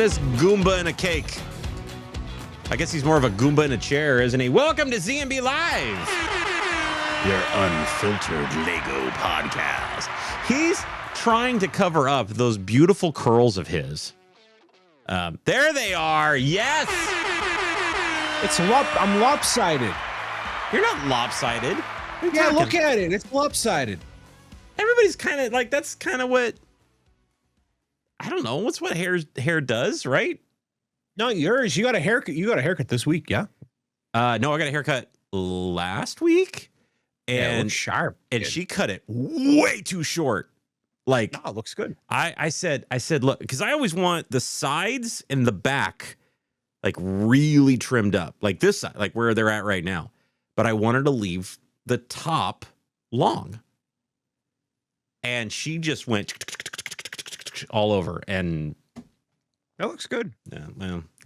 hottest Goomba in a cake. I guess he's more of a Goomba in a chair, isn't he? Welcome to ZMB Live, your unfiltered Lego podcast. He's trying to cover up those beautiful curls of his. There they are. Yes. I'm lopsided. You're not lopsided. Yeah, look at it. It's lopsided. Everybody's kind of like, that's kind of what, I don't know. What's what hair does, right? No, yours. You got a haircut. You got a haircut this week, yeah? No, I got a haircut last week, and it looks sharp. And Good. she cut it way too short. Like, No, it looks good. I said, look, because I always want the sides and the back like really trimmed up, like this side, like where they're at right now. But I wanted to leave the top long, and she just went all over, and That looks good. yeah,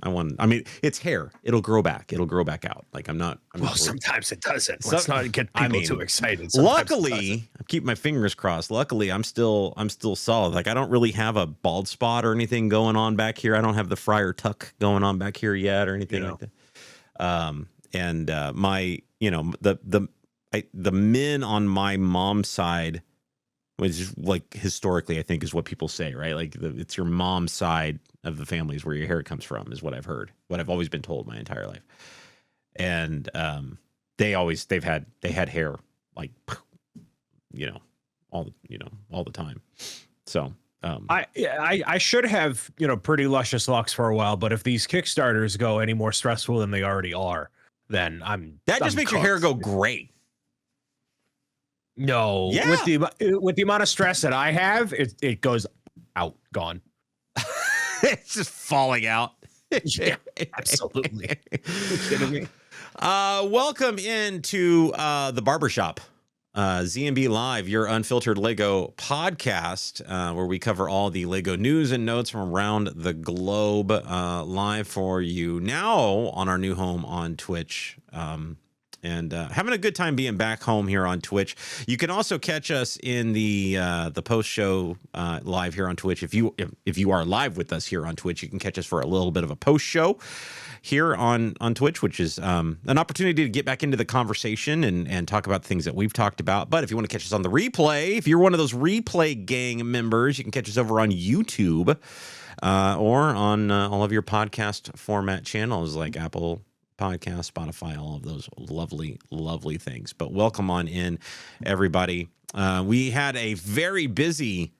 well, I mean, it's hair. It'll grow back. It'll grow back out. Like I'm not Sometimes it doesn't. Let's not get people too excited. Luckily, I keep my fingers crossed. Luckily, I'm still solid. Like I don't really have a bald spot or anything going on back here. I don't have the Friar Tuck going on back here yet or anything like that. My, the men on my mom's side, which like historically I think is what people say, right? Like it's your mom's side of the family is where your hair comes from, is what I've heard, what I've always been told my entire life. And they had hair like all the time. So I should have pretty luscious locks for a while, but if these Kickstarters go any more stressful than they already are, then I'm makes cooked. your hair go gray. No, Yeah. with the amount of stress that I have, it goes gone. It's just falling out. Yeah, absolutely. Are you kidding me? Welcome into the barbershop. ZMB Live, your unfiltered Lego podcast, where we cover all the Lego news and notes from around the globe, live for you now on our new home on Twitch. And having a good time being back home here on Twitch. You can also catch us in the post show live here on Twitch. If you are live with us here on Twitch, you can catch us for a little bit of a post show here on Twitch, which is an opportunity to get back into the conversation and talk about the things that we've talked about. But if you want to catch us on the replay, if you're one of those replay gang members, you can catch us over on YouTube or on all of your podcast format channels like Apple Podcast, Spotify, all of those lovely things. But welcome on in, everybody. We had a very busy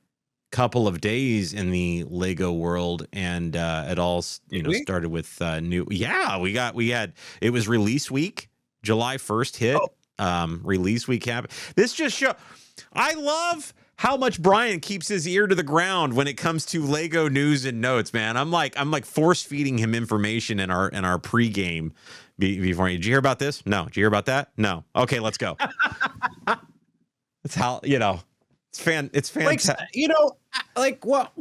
couple of days in the Lego world, and it all started with new. Yeah, we had it was release week, July 1st hit. Release week happened. This just show. I love how much Brian keeps his ear to the ground when it comes to Lego news and notes, man. I'm like force feeding him information in our pregame before. Did you hear about this? No. Did you hear about that? No. Okay, let's go. That's how it's fantastic. Like what?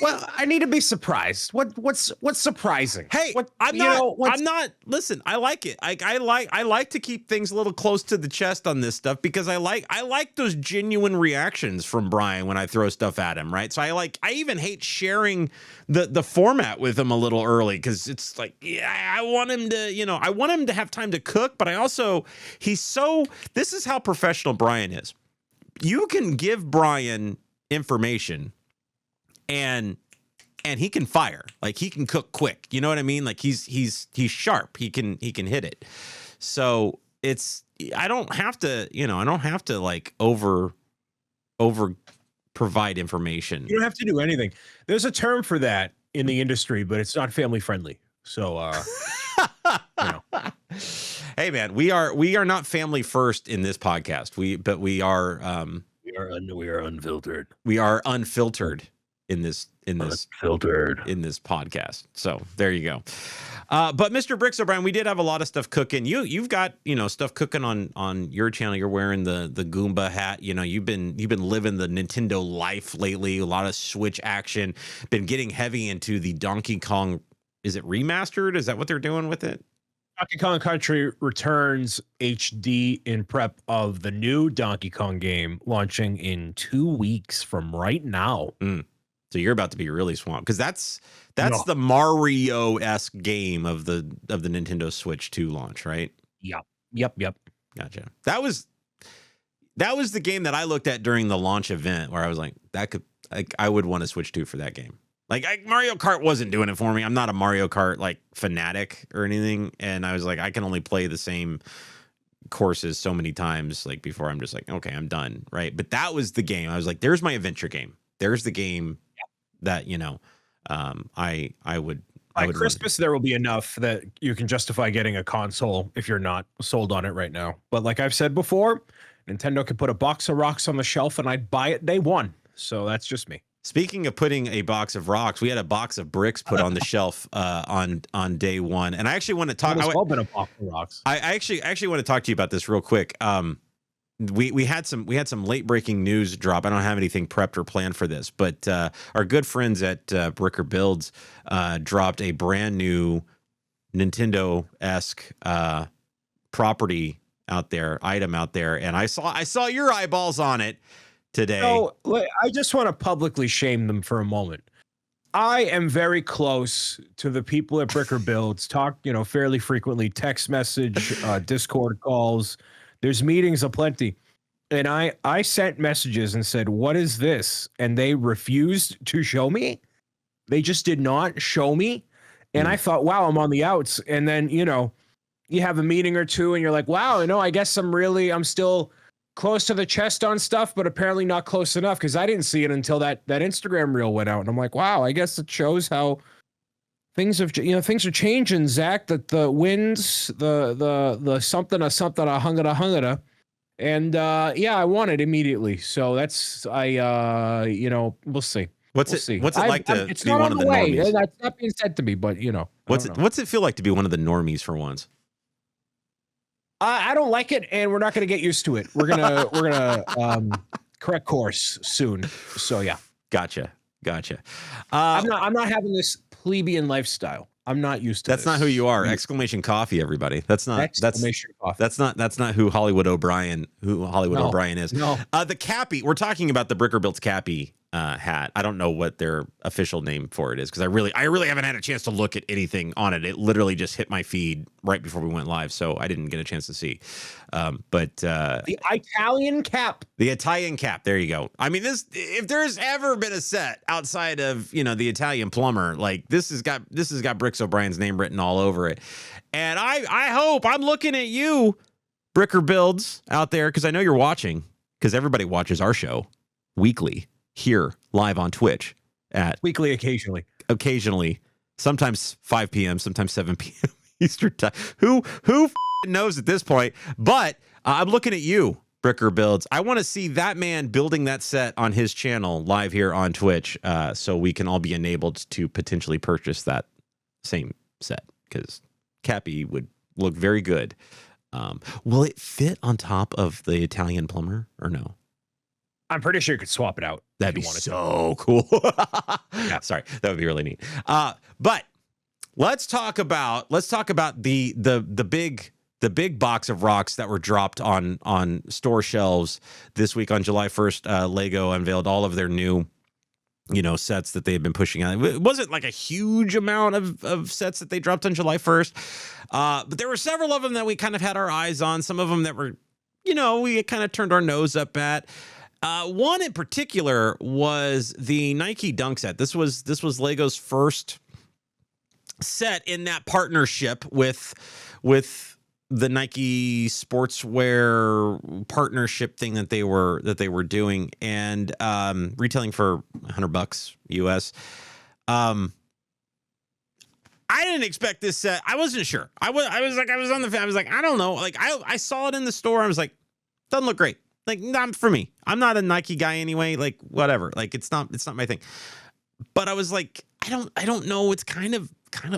Well, I need to be surprised. What's surprising? Hey, I'm not. Listen, I like it. I like to keep things a little close to the chest on this stuff because I like those genuine reactions from Brian when I throw stuff at him, right? So I even hate sharing the format with him a little early because it's like, yeah, I want him to have time to cook, but this is how professional Brian is. You can give Brian information and he can fire, like he can cook quick. You know what I mean? Like he's sharp. He can hit it. So I don't have to like over provide information. You don't have to do anything. There's a term for that in the industry, but it's not family friendly. So Hey man, we are not family first in this podcast. We are unfiltered. We are unfiltered in this podcast. So there you go. But Mr. Bricks O'Brien, we did have a lot of stuff cooking. You've got stuff cooking on your channel. You're wearing the Goomba hat. You've been living the Nintendo life lately. A lot of Switch action. Been getting heavy into the Donkey Kong. Is it remastered? Is that what they're doing with it? Donkey Kong Country Returns HD in prep of the new Donkey Kong game launching in 2 weeks from right now. So you're about to be really swamped because that's No. the Mario-esque game of the Nintendo Switch 2 launch, right? Yep. Gotcha. That was the game that I looked at during the launch event where I was like, I would want to Switch 2 for that game. Like Mario Kart wasn't doing it for me. I'm not a Mario Kart like fanatic or anything, and I was like, I can only play the same courses so many times like before I'm just like, okay, I'm done, right? But that was the game. I was like, there's my adventure game. There's the game that I would. By Christmas, there will be enough that you can justify getting a console if you're not sold on it right now. But like I've said before, Nintendo could put a box of rocks on the shelf and I'd buy it day one. So that's just me. Speaking of putting a box of rocks, we had a box of bricks put on the shelf on day one, and I actually want to talk. It's all been a box of rocks. I actually want to talk to you about this real quick. We had some late breaking news drop. I don't have anything prepped or planned for this, but our good friends at Bricker Builds dropped a brand new Nintendo-esque property out there, item out there, and I saw your eyeballs on it today. So I just want to publicly shame them for a moment. I am very close to the people at Bricker Builds, talk, fairly frequently, text message, Discord calls. There's meetings aplenty. And I sent messages and said, what is this? And they refused to show me. They just did not show me. And I thought, wow, I'm on the outs. And then, you have a meeting or two and you're like, wow, I guess I'm still close to the chest on stuff, but apparently not close enough because I didn't see it until that Instagram reel went out. And I'm like, wow, I guess it shows how things are changing, Zach, that the winds, the something, a hungada. And I want it immediately. So that's, we'll see. What's it like to be one of the normies? That's not being said to me, but what's it feel like to be one of the normies for once? I don't like it, and we're not going to get used to it. We're gonna correct course soon. So yeah, gotcha. I'm not having this plebeian lifestyle. I'm not used to. That's not who you are. Exclamation coffee, everybody. That's not coffee. That's not who Hollywood O'Brien is. No. The Cappy. We're talking about the Bricker Builds Cappy hat. I don't know what their official name for it is because I really haven't had a chance to look at anything on it. It literally just hit my feed right before we went live, so I didn't get a chance to see. But the Italian cap. The Italian cap. There you go. I mean, if there's ever been a set outside of the Italian plumber, like this has got Bricks O'Brien's name written all over it. And I hope I'm looking at you, Bricker Builds out there, because I know you're watching, because everybody watches our show weekly here live on Twitch at weekly, occasionally, sometimes 5 p.m., sometimes 7 p.m. Eastern time. Who knows at this point? But I'm looking at you, Bricker Builds. I want to see that man building that set on his channel live here on Twitch, so we can all be enabled to potentially purchase that same set, because Cappy would look very good. Will it fit on top of the Italian plumber or no? I'm pretty sure you could swap it out. That'd be so cool. Yeah. Sorry, that would be really neat. But let's talk about the big box of rocks that were dropped on store shelves this week on July 1st. Lego unveiled all of their new sets that they've been pushing out. It wasn't like a huge amount of sets that they dropped on July 1st, but there were several of them that we kind of had our eyes on. Some of them that were, we kind of turned our nose up at. One in particular was the Nike Dunk set. This was Lego's first set in that partnership with the Nike sportswear partnership thing that they were doing, and retailing for $100 US. I didn't expect this set. I wasn't sure. I was like, I don't know. Like I saw it in the store. I was like, doesn't look great. Like, not for me. I'm not a Nike guy anyway. Like, whatever. Like, it's not my thing. But I was like, I don't know. It's kind of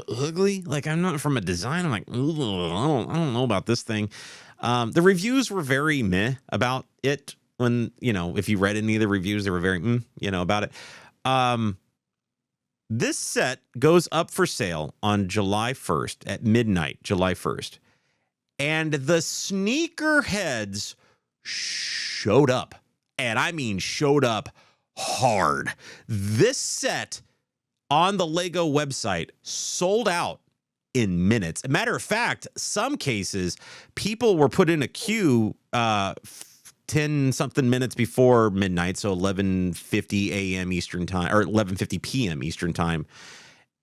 ugly. Like, I'm not from a design. I'm like, I don't know about this thing. The reviews were very meh about it. When if you read any of the reviews, they were very about it. This set goes up for sale on July 1st at midnight, July 1st, and the sneakerheads showed up, and I mean showed up hard. This set on the Lego website sold out in minutes. A matter of fact, some cases, people were put in a queue 10 something minutes before midnight, so 11:50 a.m. Eastern time or 11:50 p.m. Eastern time.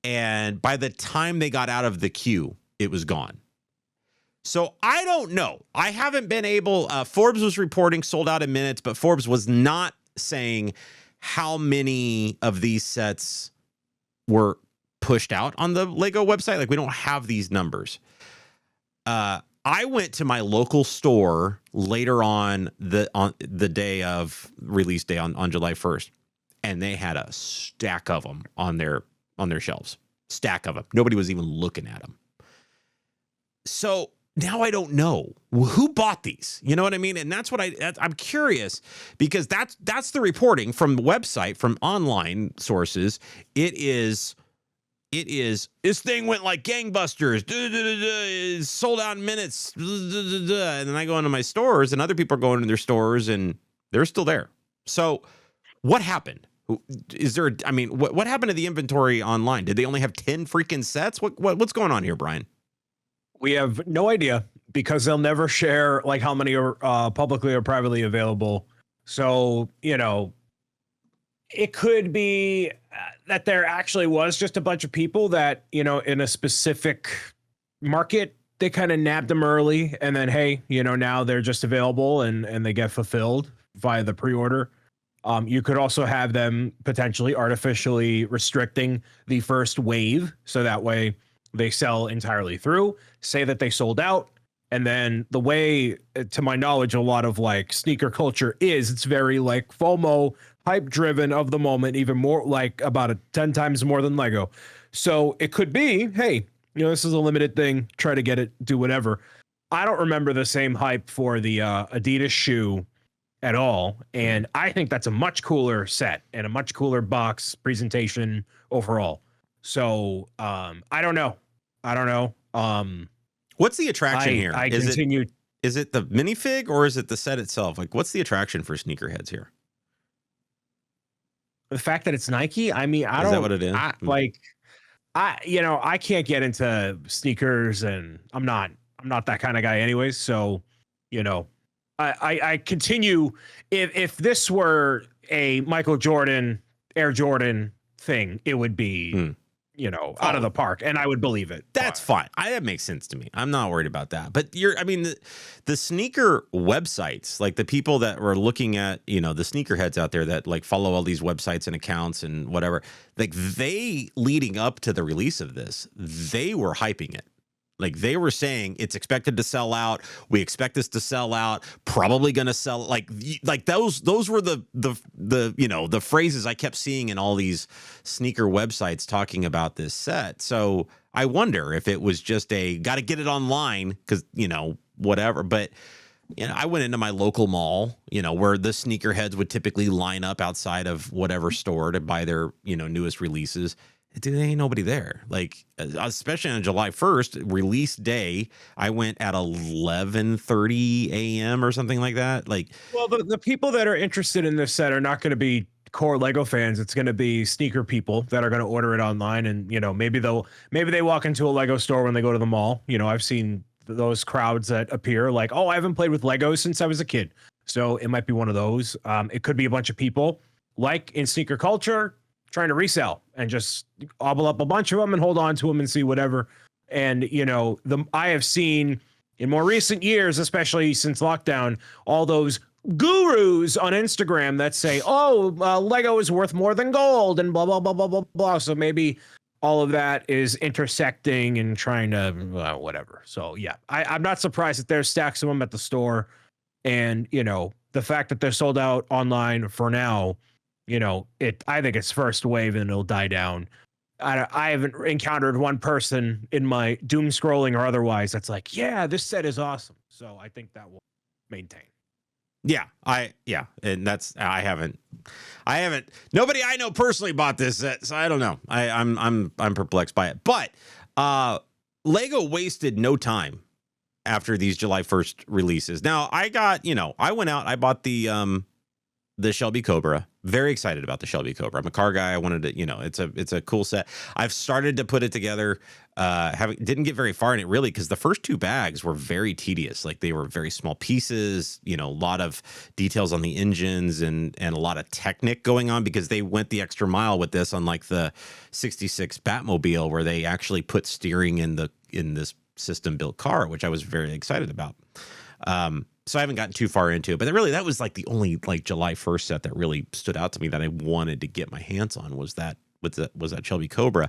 And by the time they got out of the queue, it was gone. So I don't know. I haven't been able. Forbes was reporting sold out in minutes, but Forbes was not saying how many of these sets were pushed out on the Lego website. Like, we don't have these numbers. I went to my local store later on the day of release day on July 1st, and they had a stack of them on their shelves. Stack of them. Nobody was even looking at them. So now I don't know who bought these. You know what I mean? And that's what I'm curious, because that's the reporting from the website, from online sources. It is this thing went like gangbusters, sold out in minutes, and then I go into my stores and other people are going to their stores and they're still there. So what happened? Is there, I mean, what happened to the inventory online? Did they only have 10 freaking sets? What's going on here, Brian? We have no idea, because they'll never share like how many are publicly or privately available. So, you know, it could be that there actually was just a bunch of people that, you know, in a specific market, they kind of nabbed them early, and then, hey, you know, now they're just available and they get fulfilled via the pre-order. You could also have them potentially artificially restricting the first wave, so that way they sell entirely through, say that they sold out. And then the way, to my knowledge, a lot of like sneaker culture is, it's very like FOMO, hype driven of the moment, even more like about 10 times more than Lego. So it could be, hey, you know, this is a limited thing, try to get it, do whatever. I don't remember the same hype for the Adidas shoe at all. And I think that's a much cooler set and a much cooler box presentation overall. So I don't know. What's the attraction here? Is it the minifig or is it the set itself? Like, what's the attraction for sneakerheads here? The fact that it's Nike. I mean, Is that what it is? I can't get into sneakers, and I'm not that kind of guy anyways. So, you know, I continue. If this were a Michael Jordan, Air Jordan thing, it would be, you know, out of the park, and I would believe it. That's fine. That makes sense to me. I'm not worried about that. But the sneaker websites, like the people that were looking at, you know, the sneakerheads out there that like follow all these websites and accounts and whatever, like they, leading up to the release of this, they were hyping it. Like they were saying it's expected to sell out. We expect this to sell out. Probably going to sell. Like those were the you know, the phrases I kept seeing in all these sneaker websites talking about this set. So I wonder if it was just got to get it online because, you know, whatever. But you know, I went into my local mall, you know, where the sneakerheads would typically line up outside of whatever store to buy their, you know, newest releases. Dude, there ain't nobody there. Like, especially on July 1st, release day, I went at 11:30 a.m. or something like that. Like, well, the people that are interested in this set are not going to be core Lego fans. It's going to be sneaker people that are going to order it online, and you know, maybe they walk into a Lego store when they go to the mall. You know, I've seen those crowds that appear like, oh, I haven't played with Legos since I was a kid, so it might be one of those. It could be a bunch of people like in sneaker culture trying to resell and just obble up a bunch of them and hold on to them and see whatever. And, you know, I have seen in more recent years, especially since lockdown, all those gurus on Instagram that say, oh, Lego is worth more than gold and blah, blah, blah, blah, blah, blah. So maybe all of that is intersecting and trying to whatever. So, yeah, I'm not surprised that there's stacks of them at the store. And, you know, the fact that they're sold out online for now, you know, I think it's first wave and it'll die down. I haven't encountered one person in my doom scrolling or otherwise that's like, yeah, this set is awesome. So I think that will maintain. Yeah, and that's I haven't. Nobody I know personally bought this set, so I don't know. I'm perplexed by it. But Lego wasted no time after these July 1st releases. Now I went out, I bought the the Shelby Cobra. Very excited about the Shelby Cobra. I'm a car guy. I wanted to, it's a cool set. I've started to put it together. Didn't get very far in it really because the first 2 bags were very tedious. Like they were very small pieces, a lot of details on the engines and a lot of technic going on because they went the extra mile with this, unlike the 66 Batmobile where they actually put steering in this system built car, which I was very excited about. So I haven't gotten too far into it, but that was like the only like July 1st set that really stood out to me that I wanted to get my hands on was that Shelby Cobra,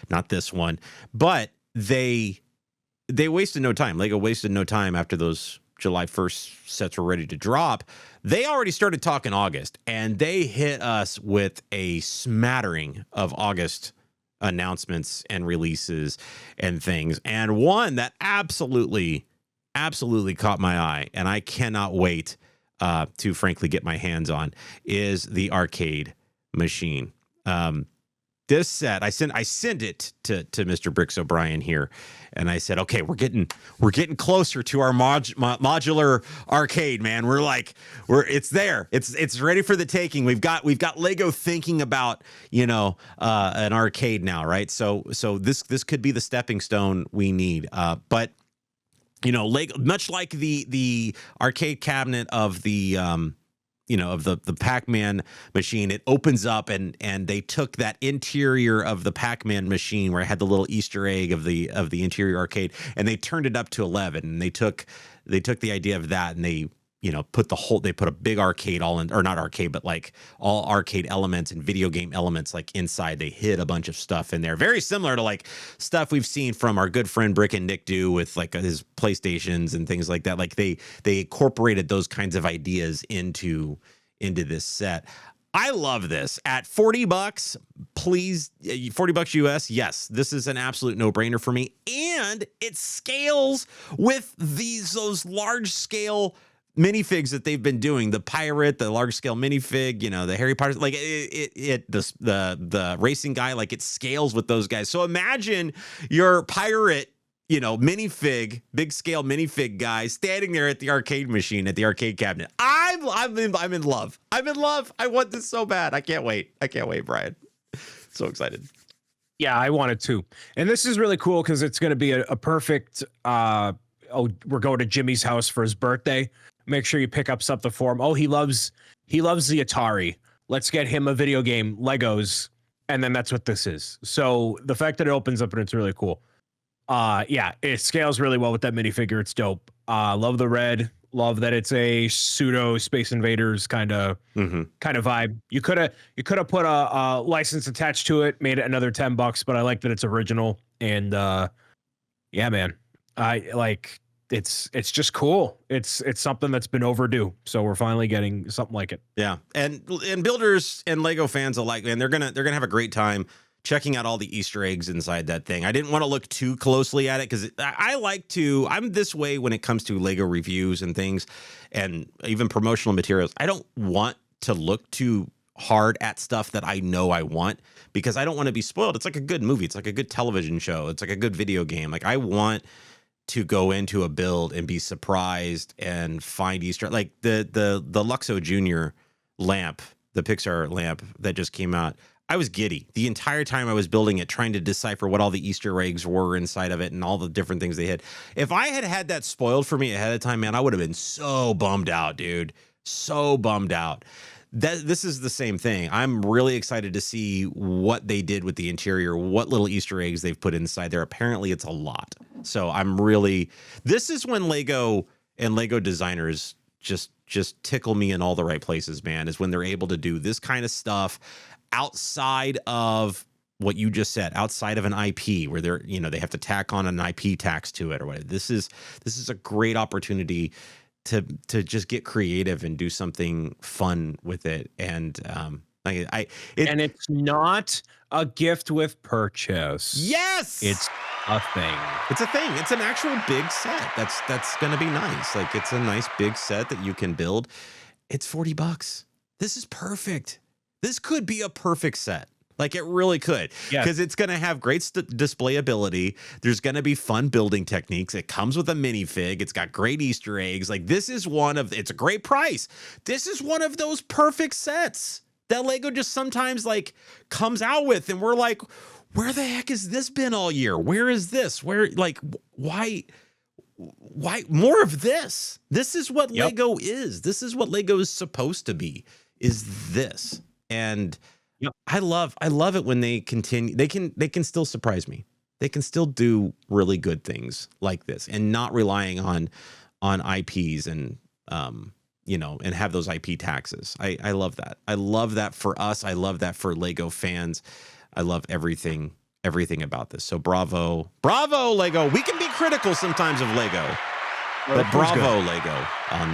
not this one. But they wasted no time. Lego wasted no time after those July 1st sets were ready to drop. They already started talking August, and they hit us with a smattering of August announcements and releases and things. And one that absolutely caught my eye, and I cannot wait to frankly get my hands on, is the arcade machine. This set, I sent it to Mr. Bricks O'Brien here, and I said, okay, we're getting closer to our modular arcade, man. It's there. It's ready for the taking. We've got Lego thinking about an arcade now, right? So this could be the stepping stone we need. But Lego, much like the arcade cabinet of the the Pac-Man machine, it opens up and they took that interior of the Pac-Man machine where it had the little Easter egg of the interior arcade, and they turned it up to 11. And they took the idea of that and they put a big arcade not arcade, but like all arcade elements and video game elements like inside. They hid a bunch of stuff in there, very similar to like stuff we've seen from our good friend Brick and Nick do with like his PlayStations and things like that. Like they incorporated those kinds of ideas into this set. I love this at $40. Please, $40 US. Yes, this is an absolute no-brainer for me, and it scales with those large scale minifigs that they've been doing. The pirate, the large scale minifig, the Harry Potter, like the racing guy, like it scales with those guys. So imagine your pirate, minifig, big scale minifig guy standing there at the arcade machine, at the arcade cabinet. I'm in love. I'm in love. I want this so bad. I can't wait, Brian. So excited. Yeah, I want it too. And this is really cool because it's going to be a perfect, we're going to Jimmy's house for his birthday. Make sure you pick up something for him. Oh, he loves the Atari. Let's get him a video game, Legos. And then that's what this is. So the fact that it opens up and it's really cool. Yeah, it scales really well with that minifigure. It's dope. Love the red. Love that it's a pseudo Space Invaders kind of vibe. You could have put a license attached to it, made it another $10, but I like that it's original. And yeah, man, I like. It's just cool. It's something that's been overdue. So we're finally getting something like it. Yeah. And builders and Lego fans alike, man, they're gonna have a great time checking out all the Easter eggs inside that thing. I didn't want to look too closely at it because I'm this way when it comes to Lego reviews and things and even promotional materials. I don't want to look too hard at stuff that I know I want because I don't want to be spoiled. It's like a good movie. It's like a good television show. It's like a good video game. Like I want to go into a build and be surprised and find Easter, like the Luxo Junior lamp, the Pixar lamp that just came out. I was giddy the entire time I was building it, trying to decipher what all the Easter eggs were inside of it and all the different things they had. If I had that spoiled for me ahead of time, man, I would have been so bummed out, dude. So bummed out. This is the same thing. I'm really excited to see what they did with the interior, what little Easter eggs they've put inside there. Apparently it's a lot. So this is when Lego and Lego designers just tickle me in all the right places, man, is when they're able to do this kind of stuff outside of what you just said, outside of an IP where they have to tack on an IP tax to it or whatever. This is a great opportunity to just get creative and do something fun with it. And and it's not a gift with purchase. Yes, it's a thing. It's a thing. It's an actual big set. That's gonna be nice. Like it's a nice big set that you can build. It's $40. This is perfect. This could be a perfect set. Like it really could, Yes. because it's going to have great display ability. There's going to be fun building techniques. It comes with a minifig. It's got great Easter eggs. Like this is it's a great price. This is one of those perfect sets that Lego just sometimes like comes out with. And we're like, where the heck has this been all year? Where is this? Why more of this? This is what Lego is. This is what Lego is supposed to be, is this. And I love it when they continue. They can still surprise me. They can still do really good things like this, and not relying on IPs and and have those IP taxes. I love that. I love that for us. I love that for Lego fans. I love everything about this. So bravo Lego. We can be critical sometimes of Lego, but bravo Lego on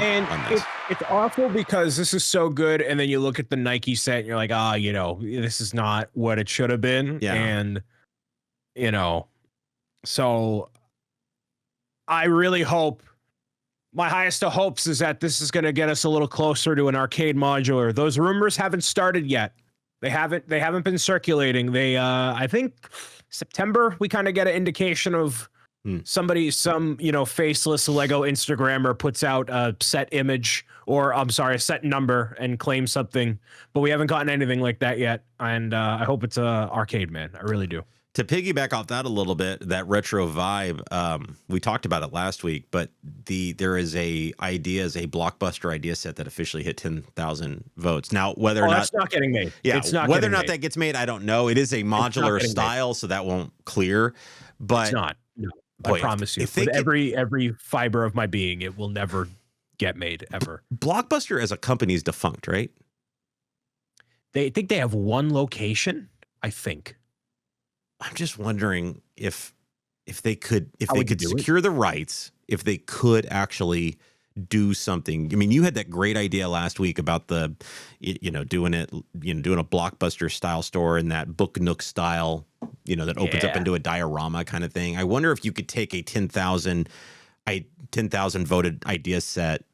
this. It's awful because this is so good, and then you look at the Nike set and you're like, this is not what it should have been. Yeah. And so I really hope, my highest of hopes is that this is going to get us a little closer to an arcade modular. Those rumors haven't started yet. They haven't been circulating. I think September, we kind of get an indication of some faceless Lego Instagrammer puts out a set image, or a set number, and claims something, but we haven't gotten anything like that yet. And I hope it's a arcade, man. I really do. To piggyback off that a little bit, that retro vibe, we talked about it last week, but there is a blockbuster idea set that officially hit 10,000 votes. Now, whether or not that's not getting made, whether or not that gets made, I don't know. It is a modular style, so that won't clear. But it's not. No, I promise you. With every fiber of my being, it will never get made ever. Blockbuster as a company is defunct, right? They think they have one location, I think. I'm just wondering if they could secure the rights, if they could actually do something. I mean, you had that great idea last week about doing a Blockbuster style store in that Book Nook style, that opens up into a diorama kind of thing. I wonder if you could take a 10,000 voted idea set.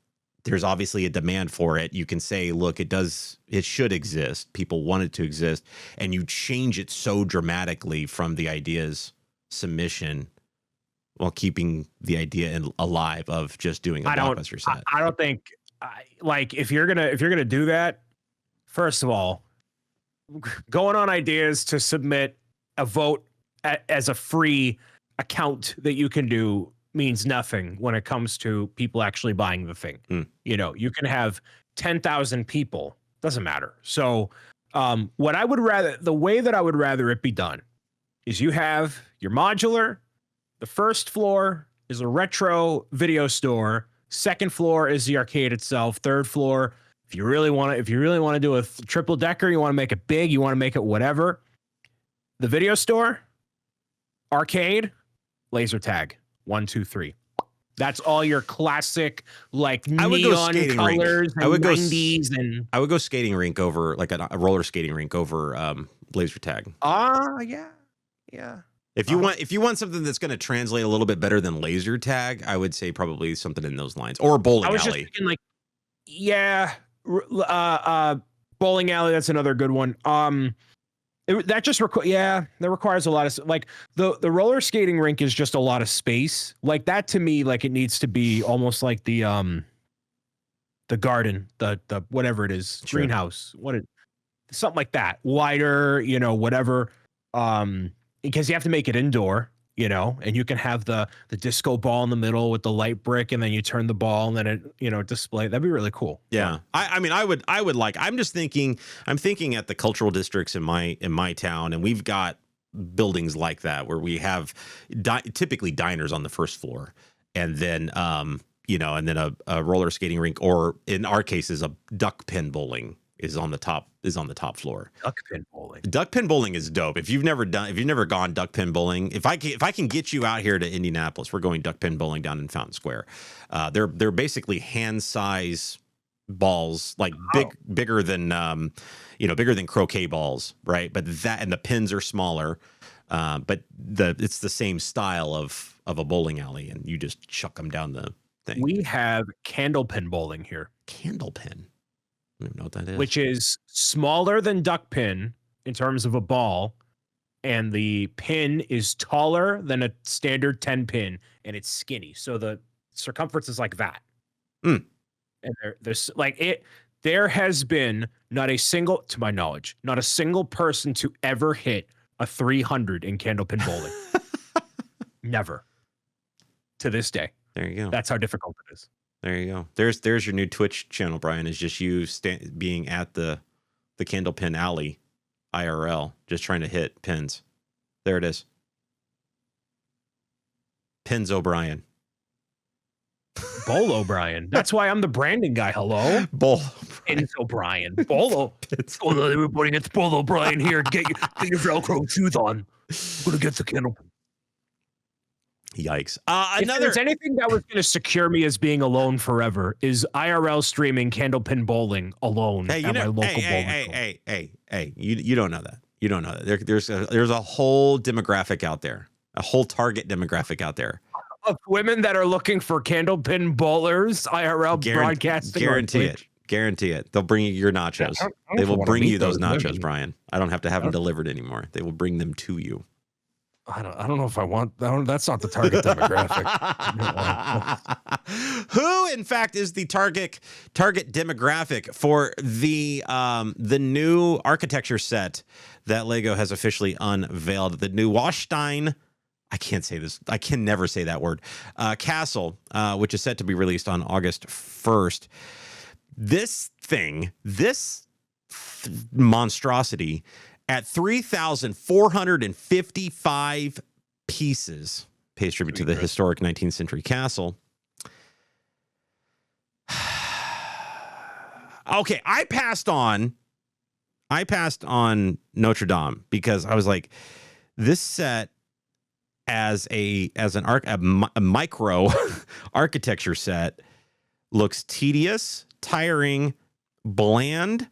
There's obviously a demand for it. You can say, look, it should exist. People want it to exist. And you change it so dramatically from the idea's submission while keeping the idea alive of just doing a blockbuster set. I don't think, if you're gonna do that, first of all, going on ideas to submit a vote as a free account that you can do means nothing when it comes to people actually buying the thing. You can have 10,000 people, doesn't matter. So the way that I would rather it be done is you have your modular. The first floor is a retro video store. Second floor is the arcade itself. Third floor, if you really want to do a triple decker, you want to make it big, you want to make it whatever. The video store, arcade, laser tag. 1, 2, 3. That's all your classic, neon colors and 90s. And I would go skating rink over, like a roller skating rink over laser tag. Yeah. If you want something that's going to translate a little bit better than laser tag, I would say probably something in those lines, or bowling alley. I was just thinking, bowling alley. That's another good one. That requires a lot of, the roller skating rink is just a lot of space. Like that to me, it needs to be almost like the garden, the whatever it is, greenhouse, something like that, wider, whatever. Because you have to make it indoor, and you can have the disco ball in the middle with the light brick, and then you turn the ball and then it display. That'd be really cool. Yeah. I mean, I'm thinking at the cultural districts in my town, and we've got buildings like that where we have typically diners on the first floor, and then and then a roller skating rink, or in our cases a duck pin bowling is on the top floor. Duck pin bowling. Duck pin bowling is dope. If you've never gone duck pin bowling, if I can get you out here to Indianapolis, we're going duck pin bowling down in Fountain Square. They're basically hand size balls, bigger than croquet balls, right? But the pins are smaller. But it's the same style of a bowling alley, and you just chuck them down the thing. We have candle pin bowling here. Candle pin. I don't even know what that is. Which is smaller than duck pin, in terms of a ball, and the pin is taller than a standard 10 pin, and it's skinny. So the circumference is like that. Mm. And there's like it. There has been not a single, to my knowledge, not a single person to ever hit a 300 in candlepin bowling. Never. To this day. There you go. That's how difficult it is. There you go. There's your new Twitch channel, Brian. Is just you being at the candlepin alley, IRL, just trying to hit pins. There it is. Pins O'Brien. Bowl O'Brien. That's why I'm the branding guy. Hello? Bowl. Pins O'Brien. Bolo. Hello, everybody. It's Bowl O'Brien here. Get your Velcro shoes on. I'm going to get the candle. Yikes. If there's anything that was going to secure me as being alone forever is IRL streaming candlepin bowling alone at my local bowling. Hey, you don't know that. You don't know that. There's a whole demographic out there, a whole target demographic out there of women that are looking for candlepin bowlers, IRL broadcasting. Guarantee it. They'll bring you your nachos. They will bring you those nachos, Brian. I don't have to have them delivered anymore. They will bring them to you. I don't know if I want that. That's not the target demographic. Who, in fact, is the target demographic for the new architecture set that Lego has officially unveiled? The new Washstein. I can't say this. I can never say that word. Castle, which is set to be released on August 1st. This monstrosity at 3,455 pieces pays tribute to the historic 19th century castle. Okay, I passed on Notre Dame because I was like, this set as a micro architecture set looks tedious, tiring, bland.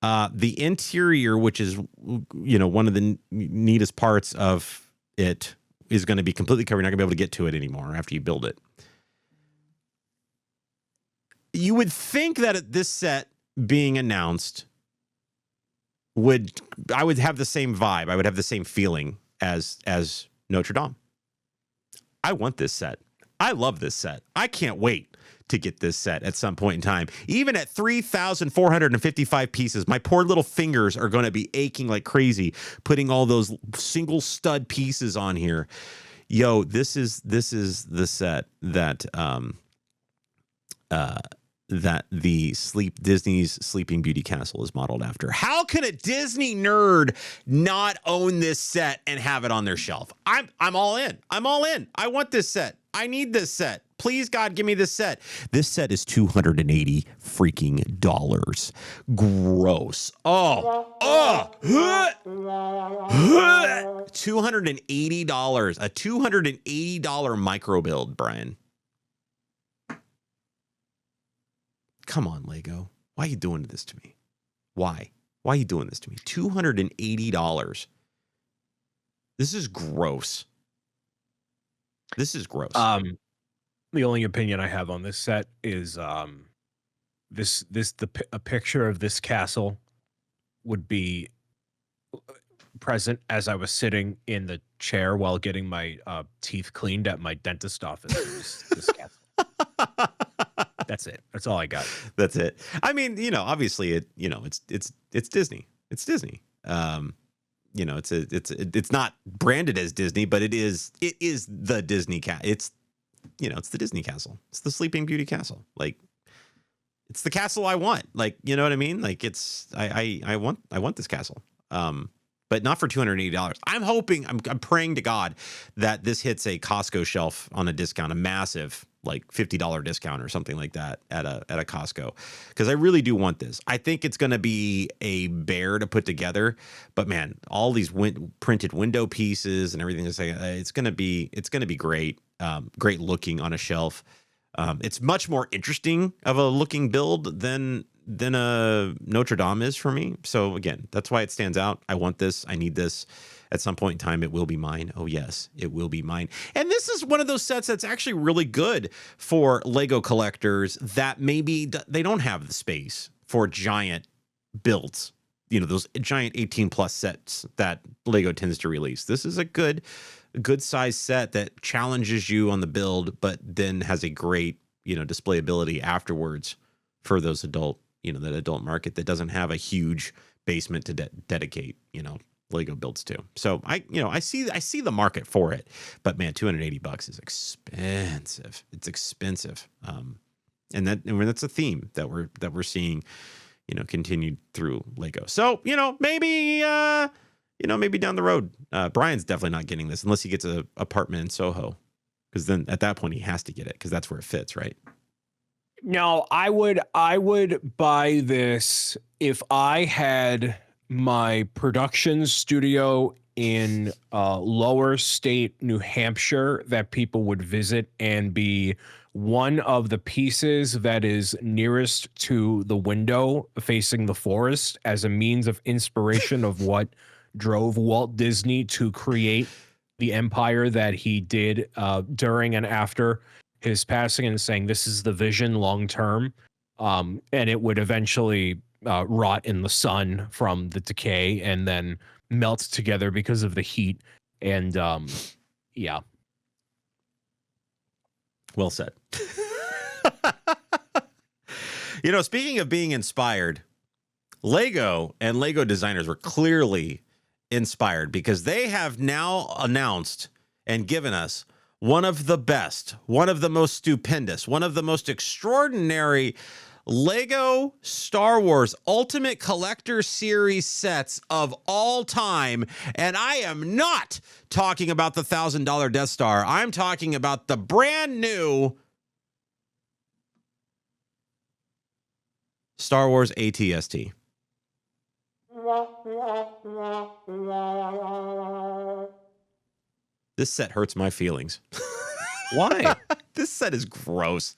The interior, which is, one of the neatest parts of it, is going to be completely covered. You're not going to be able to get to it anymore after you build it. You would think that at this set being announced, I would have the same vibe. I would have the same feeling as Notre Dame. I want this set. I love this set. I can't wait to get this set at some point in time. Even at 3,455 pieces, my poor little fingers are going to be aching like crazy putting all those single stud pieces on here. Yo, this is the set that Disney's Sleeping Beauty Castle is modeled after. How can a Disney nerd not own this set and have it on their shelf? I'm all in. I'm all in. I want this set. I need this set. Please, God, give me this set. This set is $280 freaking dollars. Gross. $280. A $280 micro build, Brian. Come on, Lego. Why are you doing this to me? Why? Why are you doing this to me? $280. This is gross. This is gross. The only opinion I have on this set is a picture of this castle would be present as I was sitting in the chair while getting my teeth cleaned at my dentist office. This castle. That's it. That's all I got. That's it. I mean, obviously it's Disney. It's Disney. It's not branded as Disney, but it is the Disney it's the Disney castle. It's the Sleeping Beauty castle. Like, it's the castle I want. Like, you know what I mean? Like, I want this castle. But not for $280. I'm praying to God that this hits a Costco shelf on a discount, a massive like $50 discount or something like that at a Costco, because I really do want this. I think it's going to be a bear to put together, but man, all these printed window pieces and everything is like, it's going to be great, great looking on a shelf. It's much more interesting of a looking build than a Notre Dame is for me. So again, that's why it stands out. I want this. I need this. At some point in time, it will be mine. Oh, yes, it will be mine. And this is one of those sets that's actually really good for Lego collectors that maybe they don't have the space for giant builds. those giant 18 plus sets that Lego tends to release. This is a good size set that challenges you on the build, but then has a great, displayability afterwards for those adult, that adult market that doesn't have a huge basement to dedicate, Lego builds to. So I see the market for it, but man, $280 is expensive. It's expensive. And that's a theme that we're seeing, continued through Lego. So, maybe down the road, Brian's definitely not getting this unless he gets an apartment in Soho, because then at that point he has to get it because that's where it fits, right? No, I would buy this if I had my production studio in lower state New Hampshire that people would visit and be one of the pieces that is nearest to the window facing the forest as a means of inspiration of what drove Walt Disney to create the empire that he did during and after his passing, and saying this is the vision long term, and it would eventually rot in the sun from the decay and then melt together because of the heat. And yeah. Well said. Speaking of being inspired, Lego and Lego designers were clearly inspired because they have now announced and given us one of the best, one of the most stupendous, one of the most extraordinary Lego Star Wars Ultimate Collector Series sets of all time. And I am not talking about the $1,000 Death Star. I'm talking about the brand new Star Wars AT-ST. This set hurts my feelings. Why? This set is gross.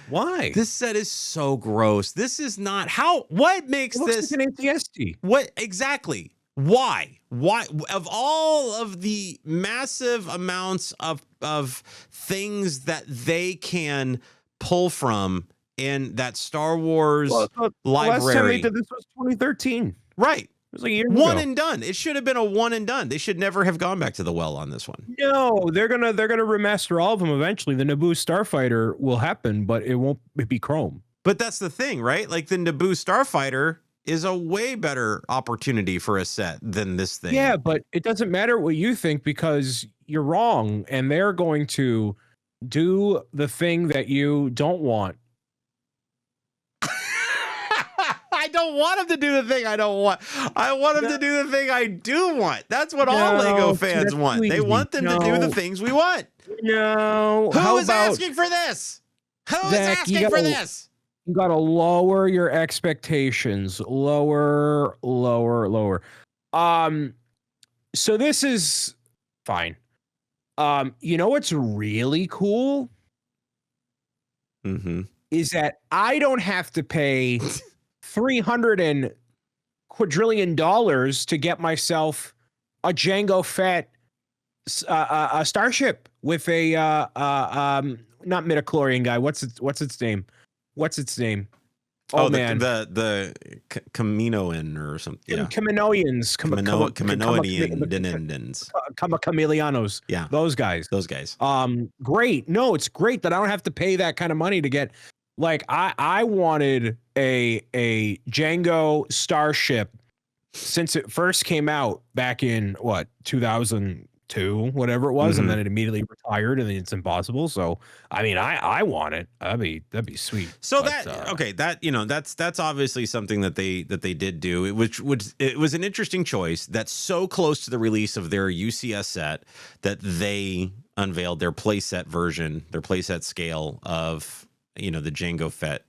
Why? This set is so gross. This is not what makes this like an AT-ST. What exactly? Why? Of all of the massive amounts of things that they can pull from in that Star Wars library. The last time they did this was 2013. Right. It was like a year one ago. And done. It should have been a one and done. They should never have gone back to the well on this one. No, they're gonna remaster all of them eventually. The Naboo Starfighter will happen, but it won't be Chrome. But that's the thing, right? Like the Naboo Starfighter is a way better opportunity for a set than this thing. Yeah, but it doesn't matter what you think because you're wrong, and they're going to do the thing that you don't want. I don't want them to do the thing I don't want. I want them to do the thing I do want. That's what all Lego fans want. They want them to do the things we want. No. Who is asking for this? Who is asking for this? You got to lower your expectations. Lower. So this is fine. What's really cool? Mm-hmm. Is that I don't have to pay $300 and quadrillion to get myself a Jango Fett a starship with a not midichlorian guy. What's its name? Oh man, the Kaminoan or something. Yeah, Kaminoans, Kaminoanians, Yeah, those guys. Great. No, it's great that I don't have to pay that kind of money to get. Like I wanted a Jango starship since it first came out back in 2002, whatever it was, and then it immediately retired, and it's impossible. So I mean, I want it. That'd be sweet. So that's obviously something that they did do. It was an interesting choice. That's so close to the release of their UCS set that they unveiled their playset version, their playset scale of the Jango Fett.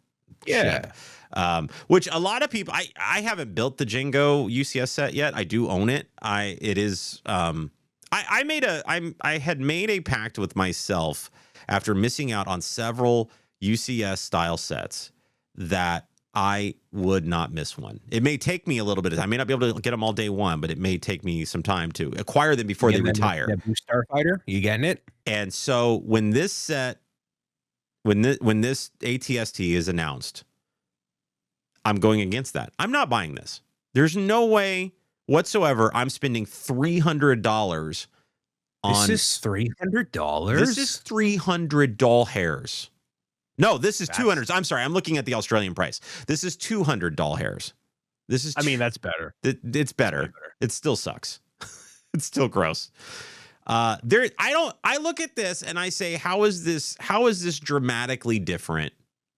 Yeah. Ship. Which a lot of people, I haven't built the Jango UCS set yet. I do own it. I had made a pact with myself after missing out on several UCS style sets that I would not miss one. It may take me a little bit of time. I may not be able to get them all day one, but it may take me some time to acquire them before they retire. Naboo Starfighter, you getting it? And so when this set, when this AT-ST is announced, I'm going against that. I'm not buying this. There's no way whatsoever I'm spending $300 on. This is $300. This is 300 doll hairs. No, this is That's- 200. I'm sorry. I'm looking at the Australian price. This is 200 doll hairs. This is. I mean, that's better. It's better. It still sucks. It's still gross. I look at this and I say, how is this dramatically different?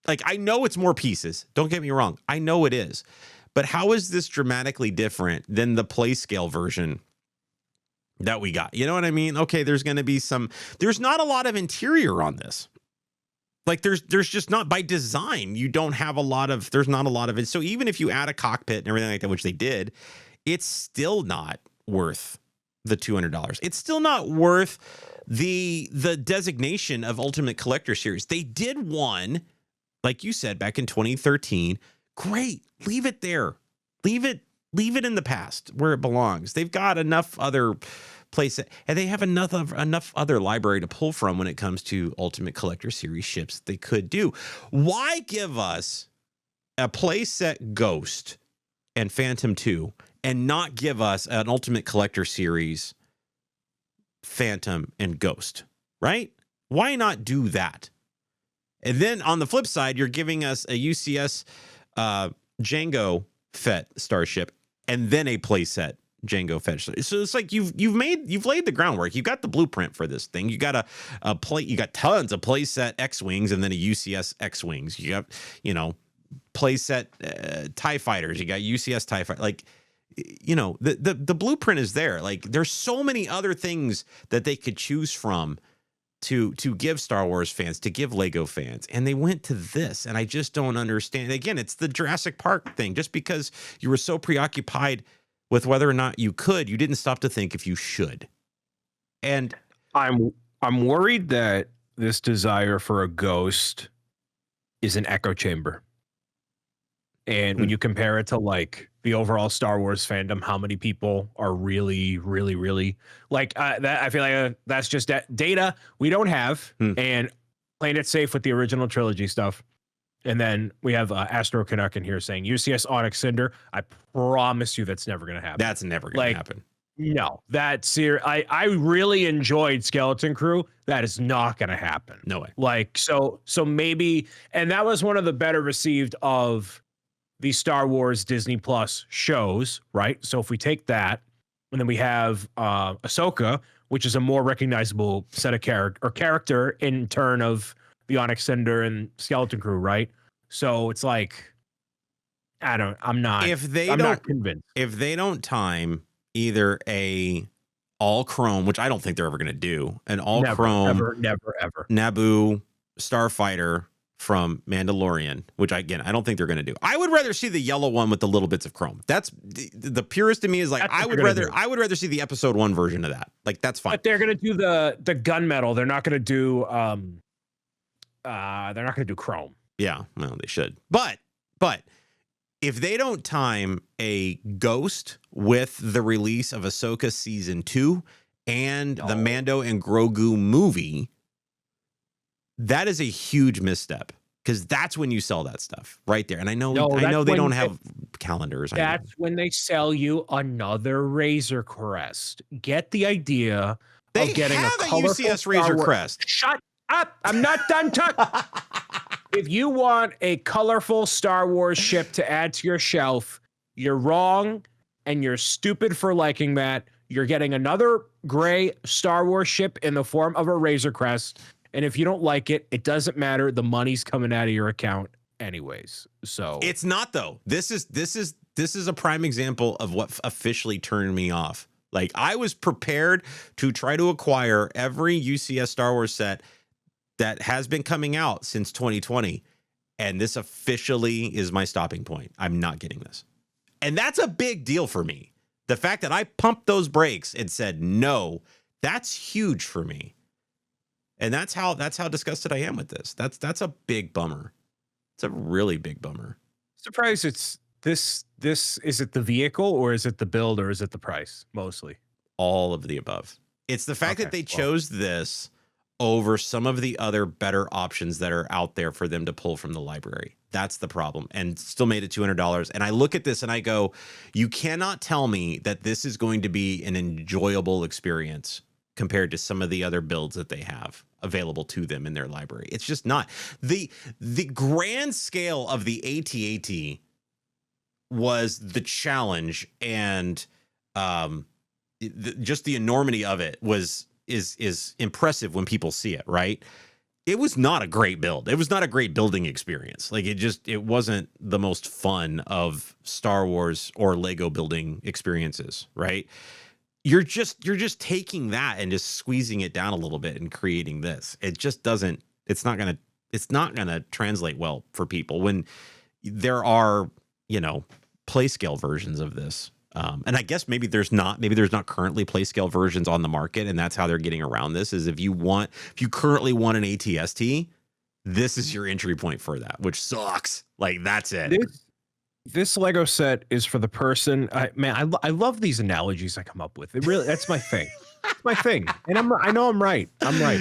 Like, I know it's more pieces. Don't get me wrong. I know it is. But how is this dramatically different than the play scale version that we got? You know what I mean? Okay, there's going to be there's not a lot of interior on this. Like there's just not, by design, you don't have there's not a lot of it. So even if you add a cockpit and everything like that, which they did, it's still not worth the $200. It's still not worth the designation of Ultimate Collector Series. They did one, like you said, back in 2013. Great. Leave it there. Leave it in the past where it belongs. They've got enough other places, and they have enough other library to pull from when it comes to Ultimate Collector Series ships that they could do. Why give us a playset Ghost and Phantom 2 and not give us an Ultimate Collector Series Phantom and Ghost, right? Why not do that? And then on the flip side, you're giving us a UCS Jango Fett starship and then a playset Jango Fett. So it's like you've laid the groundwork. You've got the blueprint for this thing. You got you got tons of playset X-Wings and then a UCS X-Wings. You got, playset TIE fighters. You got UCS TIE fighter. Like, the blueprint is there. Like, there's so many other things that they could choose from to give Star Wars fans, to give Lego fans, and they went to this, and I just don't understand. Again, it's the Jurassic Park thing. Just because you were so preoccupied with whether or not you could, you didn't stop to think if you should. And I'm worried that this desire for a Ghost is an echo chamber. And when you compare it to like the overall Star Wars fandom, how many people are really, really, really like that? I feel like that's just data we don't have, and playing it safe with the original trilogy stuff. And then we have Astro Canuck in here saying UCS Onyx Cinder. I promise you that's never going to happen. That's never going to happen. No, I really enjoyed Skeleton Crew. That is not going to happen. No way. Like, so maybe, and that was one of the better received of the Star Wars Disney Plus shows, right? So if we take that, and then we have Ahsoka, which is a more recognizable set of character in turn of the Onyx Cinder and Skeleton Crew, right? So it's like, I'm not convinced. If they don't time either a all chrome, which I don't think they're ever going to do, an all chrome, never, ever Naboo starfighter from Mandalorian, which I don't think they're going to do. I would rather see the yellow one with the little bits of chrome. That's the purest to me is like, I would rather see the episode 1 version of that. Like, that's fine. But they're going to do the gunmetal. They're not going to do chrome. Yeah, well, they should. But if they don't time a Ghost with the release of Ahsoka season 2 and the Mando and Grogu movie, that is a huge misstep, because that's when you sell that stuff right there. And I know they don't have calendars. That's when they sell you another Razor Crest. Get the idea of getting a colorful UCS Razor Crest. Shut up! I'm not done talking. If you want a colorful Star Wars ship to add to your shelf, you're wrong, and you're stupid for liking that. You're getting another gray Star Wars ship in the form of a Razor Crest. And if you don't like it, it doesn't matter. The money's coming out of your account anyways. So it's not, though. This is a prime example of what officially turned me off. Like, I was prepared to try to acquire every UCS Star Wars set that has been coming out since 2020. And this officially is my stopping point. I'm not getting this. And that's a big deal for me. The fact that I pumped those brakes and said no, that's huge for me. And that's how disgusted I am with this. That's a big bummer. It's a really big bummer. Surprised it's this. Is it the vehicle, or is it the build, or is it the price? Mostly all of the above. It's the fact that they chose this over some of the other better options that are out there for them to pull from the library. That's the problem. And still made it $200. And I look at this and I go, you cannot tell me that this is going to be an enjoyable experience compared to some of the other builds that they have available to them in their library. It's just not. The grand scale of the AT-AT was the challenge, and just the enormity of it is impressive when people see it, right? It was not a great build. It was not a great building experience. Like it wasn't the most fun of Star Wars or Lego building experiences, right? You're just taking that and just squeezing it down a little bit and creating this. It just doesn't, it's not going to translate well for people when there are, play scale versions of this. And I guess maybe there's not currently play scale versions on the market, and that's how they're getting around this. Is if you currently want an ATST, this is your entry point for that, which sucks. Like that's it. This Lego set is for the person. I love these analogies I come up with. That's my thing. It's my thing, and I know I'm right. I'm right.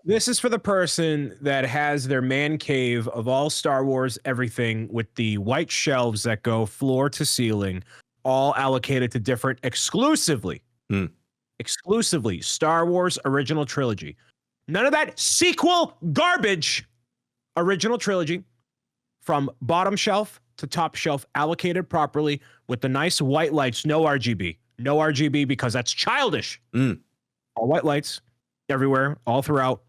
This is for the person that has their man cave of all Star Wars everything with the white shelves that go floor to ceiling, all allocated to different exclusively Star Wars original trilogy. None of that sequel garbage. Original trilogy from bottom shelf to top shelf, allocated properly with the nice white lights. No RGB. No RGB because that's childish. All white lights everywhere, all throughout,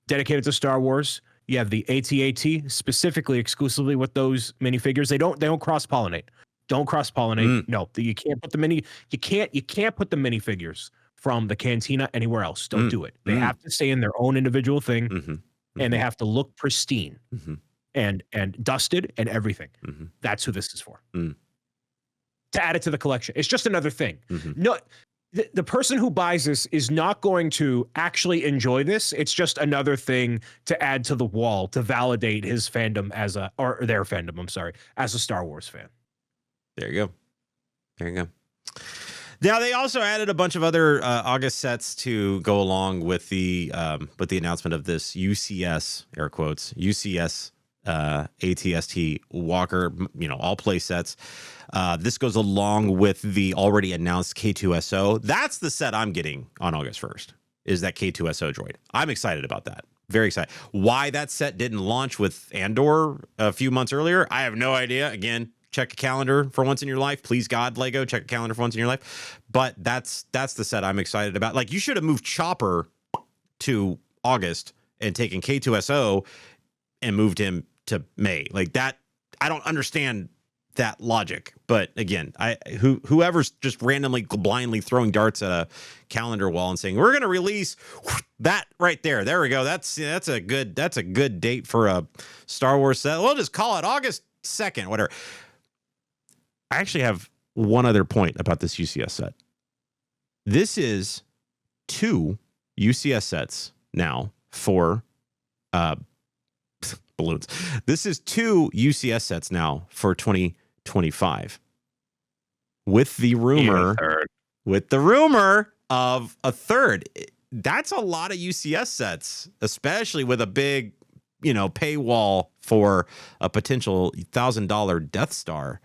dedicated to Star Wars. You have the AT-AT specifically, exclusively with those minifigures. They don't cross-pollinate. Don't cross-pollinate. No, you can't put the you can't put the minifigures from the cantina anywhere else. Don't do it. They have to stay in their own individual thing, and they have to look pristine and dusted and everything. That's who this is for. To add it to the collection. It's just another thing. No, the person who buys this is not going to actually enjoy this. It's just another thing to add to the wall to validate his fandom or their fandom, I'm sorry, as a Star Wars fan. There you go. Now they also added a bunch of other August sets to go along with the announcement of this UCS, air quotes, UCS ATST Walker, all play sets. This goes along with the already announced K2SO. That's the set I'm getting on August 1st, is that K2SO droid. I'm excited about that. Very excited. Why that set didn't launch with Andor a few months earlier, I have no idea. Again, check a calendar for once in your life. Please, God, Lego, check a calendar for once in your life. But that's the set I'm excited about. Like, you should have moved Chopper to August and taken K2SO and moved him to May. Like that, I don't understand that logic. But again, whoever's just randomly blindly throwing darts at a calendar wall and saying we're going to release that right there. There we go. That's a good date for a Star Wars set. We'll just call it August 2nd, whatever. I actually have one other point about this UCS set. This is 2 UCS sets now for balloons. This is 2 UCS sets now for 2025. With the rumor of a third. That's a lot of UCS sets, especially with a big, paywall for a potential $1,000 Death Star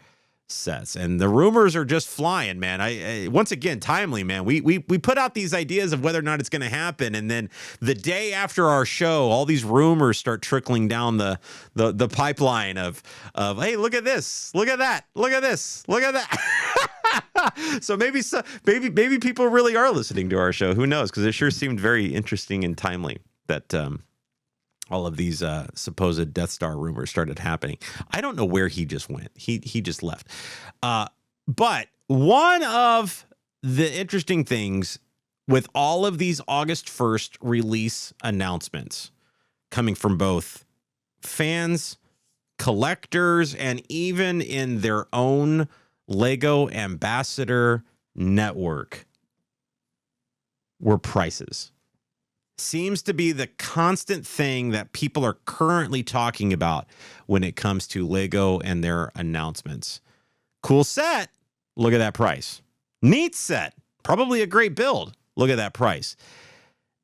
sets. And the rumors are just flying, man. I once again, timely, man. We put out these ideas of whether or not it's going to happen, and then the day after our show, all these rumors start trickling down the pipeline of hey, look at this, look at that, look at this, look at that. So maybe people really are listening to our show. Who knows? Because it sure seemed very interesting and timely that all of these supposed Death Star rumors started happening. I don't know where he just went. He just left. But one of the interesting things with all of these August 1st release announcements coming from both fans, collectors, and even in their own Lego Ambassador network were prices. Seems to be the constant thing that people are currently talking about when it comes to Lego and their announcements. Cool set. Look at that price. Neat set. Probably a great build. Look at that price.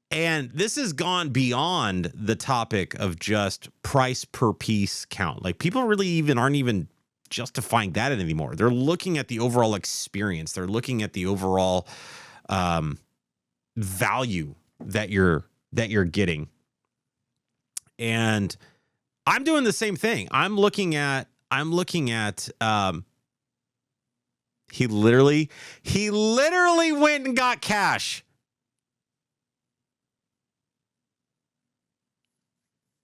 And this has gone beyond the topic of just price per piece count. Like people really aren't even justifying that anymore. They're looking at the overall experience. They're looking at the overall value that you're getting. And I'm doing the same thing. I'm looking at he literally went and got cash.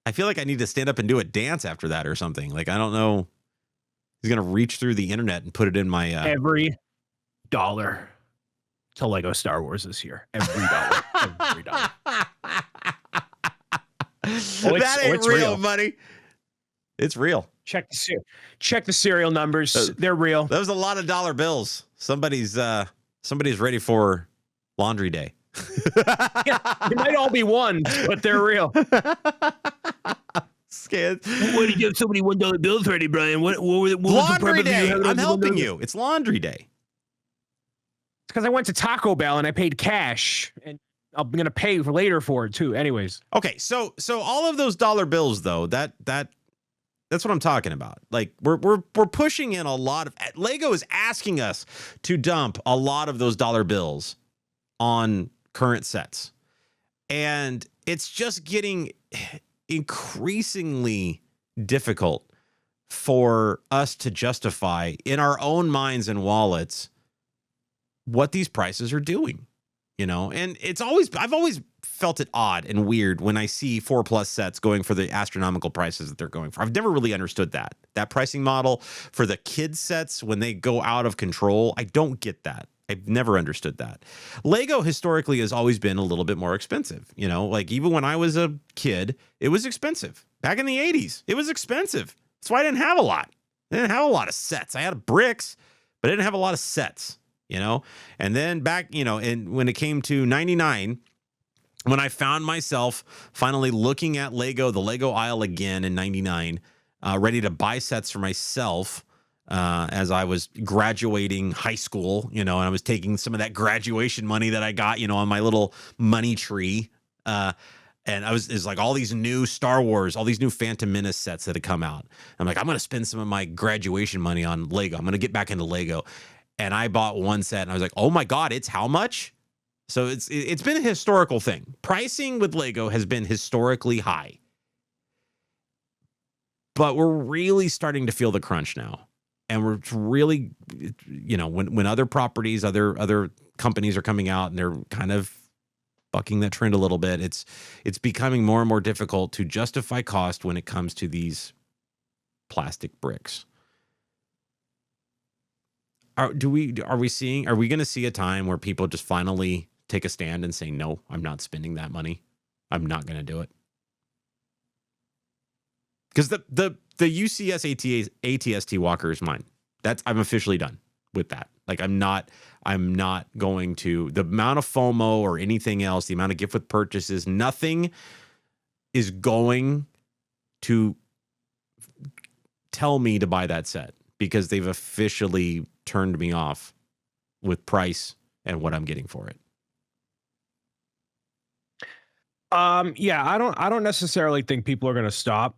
I feel like I need to stand up and do a dance after that or something. Like, I don't know. He's going to reach through the internet and put it in my... Every dollar to Lego Star Wars this year. Every dollar. Every dollar. That ain't real money. It's real. Check the serial numbers. They're real. That was a lot of dollar bills. Somebody's ready for laundry day. Yeah, they might all be ones, but they're real. Scared. Why did you have so many $1 bills ready, Brian? What laundry day? I'm helping you. It's laundry day. It's because I went to Taco Bell and I paid cash, and I'm gonna pay later for it too. Anyways. Okay, so all of those dollar bills though, that's what I'm talking about. Like we're pushing in a lot of Lego is asking us to dump a lot of those dollar bills on current sets. And it's just getting increasingly difficult for us to justify in our own minds and wallets what these prices are doing, you know? And I've always felt it odd and weird when I see 4+ sets going for the astronomical prices that they're going for. I've never really understood that pricing model for the kids sets when they go out of control. I don't get that. I've never understood that. Lego historically has always been a little bit more expensive. You know, like even when I was a kid, it was expensive. Back in the 80s, it was expensive. That's why I didn't have a lot. I didn't have a lot of sets. I had bricks, but I didn't have a lot of sets, you know? And then back, you know, and when it came to 99, when I found myself finally looking at the Lego aisle again in 99, ready to buy sets for myself, as I was graduating high school, you know, and I was taking some of that graduation money that I got, you know, on my little money tree. And it's like all these new Star Wars, all these new Phantom Menace sets that had come out. I'm like, I'm going to spend some of my graduation money on Lego. I'm going to get back into Lego. And I bought one set and I was like, oh my God, it's how much? So it's been a historical thing. Pricing with Lego has been historically high. But we're really starting to feel the crunch now. And we're really, you know, when other properties, other companies are coming out and they're kind of bucking that trend a little bit, it's becoming more and more difficult to justify cost when it comes to these plastic bricks. Are we going to see a time where people just finally take a stand and say, no, I'm not spending that money. I'm not going to do it. Because the UCS ATST walker is mine. I'm officially done with that. Like I'm not going to, the amount of FOMO or anything else, the amount of gift with purchases, nothing is going to tell me to buy that set because they've officially turned me off with price and what I'm getting for it. Yeah, I don't necessarily think people are going to stop.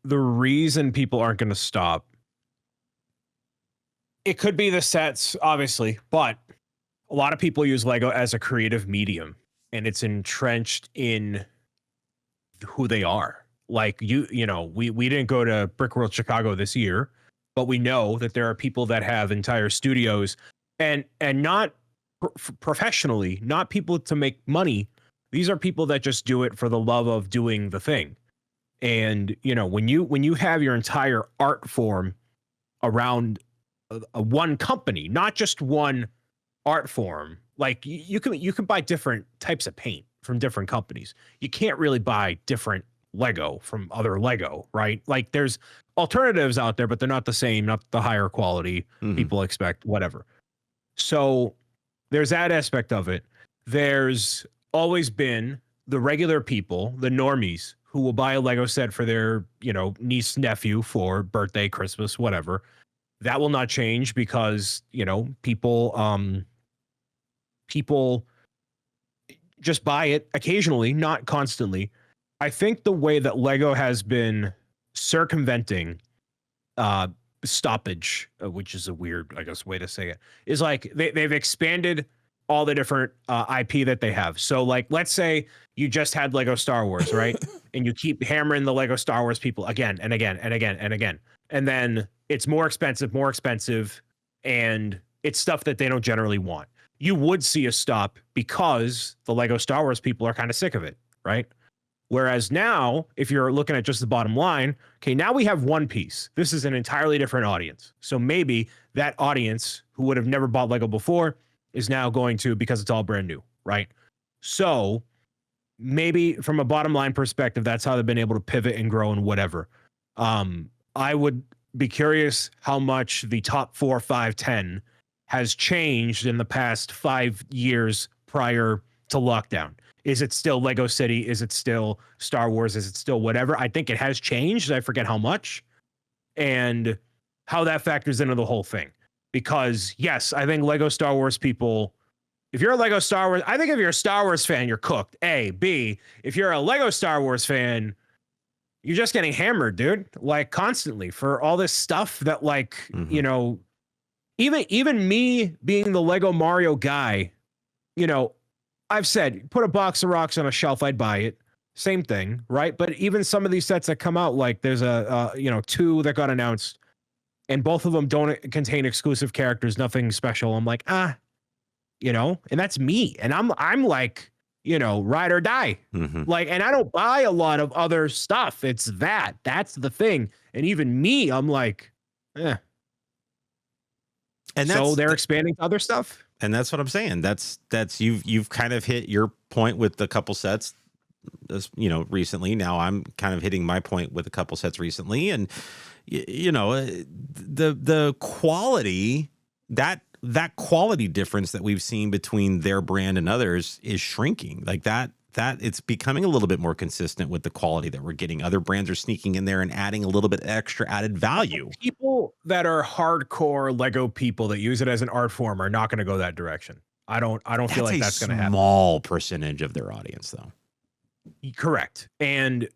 The reason people aren't going to stop, it could be the sets, obviously, but a lot of people use Lego as a creative medium, and it's entrenched in who they are. Like you know, we didn't go to Brick World Chicago this year, but we know that there are people that have entire studios and not professionally, not people to make money. These are people that just do it for the love of doing the thing. And, you know, when you have your entire art form around one company, not just one art form, like you can buy different types of paint from different companies. You can't really buy different Lego from other Lego, right? Like there's alternatives out there, but they're not the same, not the higher quality people expect, whatever. So there's that aspect of it. There's always been the regular people, the normies, who will buy a Lego set for their, you know, niece, nephew for birthday, Christmas, whatever. That will not change because, you know, people just buy it occasionally, not constantly. I think the way that Lego has been circumventing stoppage, which is a weird, I guess, way to say it, is like they've expanded all the different IP that they have. So like, let's say you just had Lego Star Wars, right? And you keep hammering the Lego Star Wars people again and again and again and again. And then it's more expensive, and it's stuff that they don't generally want. You would see a stop because the Lego Star Wars people are kind of sick of it, right? Whereas now, if you're looking at just the bottom line, okay, now we have One Piece. This is an entirely different audience. So maybe that audience who would have never bought Lego before is now going to, because it's all brand new, right? So maybe from a bottom line perspective, that's how they've been able to pivot and grow and whatever. I would be curious how much the top 4, 5, 10 has changed in the past 5 years prior to lockdown. Is it still Lego City? Is it still Star Wars? Is it still whatever? I think it has changed. I forget how much and how that factors into the whole thing. Because yes, I think Lego Star Wars people, if you're a Lego Star Wars, I think if you're a Star Wars fan, you're cooked. A, B, if you're a Lego Star Wars fan, you're just getting hammered, dude. Like constantly for all this stuff that like, you know, even me being the Lego Mario guy, you know, I've said, put a box of rocks on a shelf, I'd buy it. Same thing, right? But even some of these sets that come out, like there's a 2 that got announced, and both of them don't contain exclusive characters, nothing special. I'm like, and that's me. And I'm like, ride or die. Like, and I don't buy a lot of other stuff. It's that's the thing. And even me, I'm like, And so they're expanding to other stuff. And that's what I'm saying. That's you've kind of hit your point with a couple sets, recently. Now I'm kind of hitting my point with a couple sets recently, and the quality, that quality difference that we've seen between their brand and others is shrinking. Like that it's becoming a little bit more consistent with the quality that we're getting. Other brands are sneaking in there and adding a little bit extra added value. People that are hardcore Lego people that use it as an art form are not going to go that direction. I don't feel like that's going to happen. Small percentage of their audience, though. Correct. And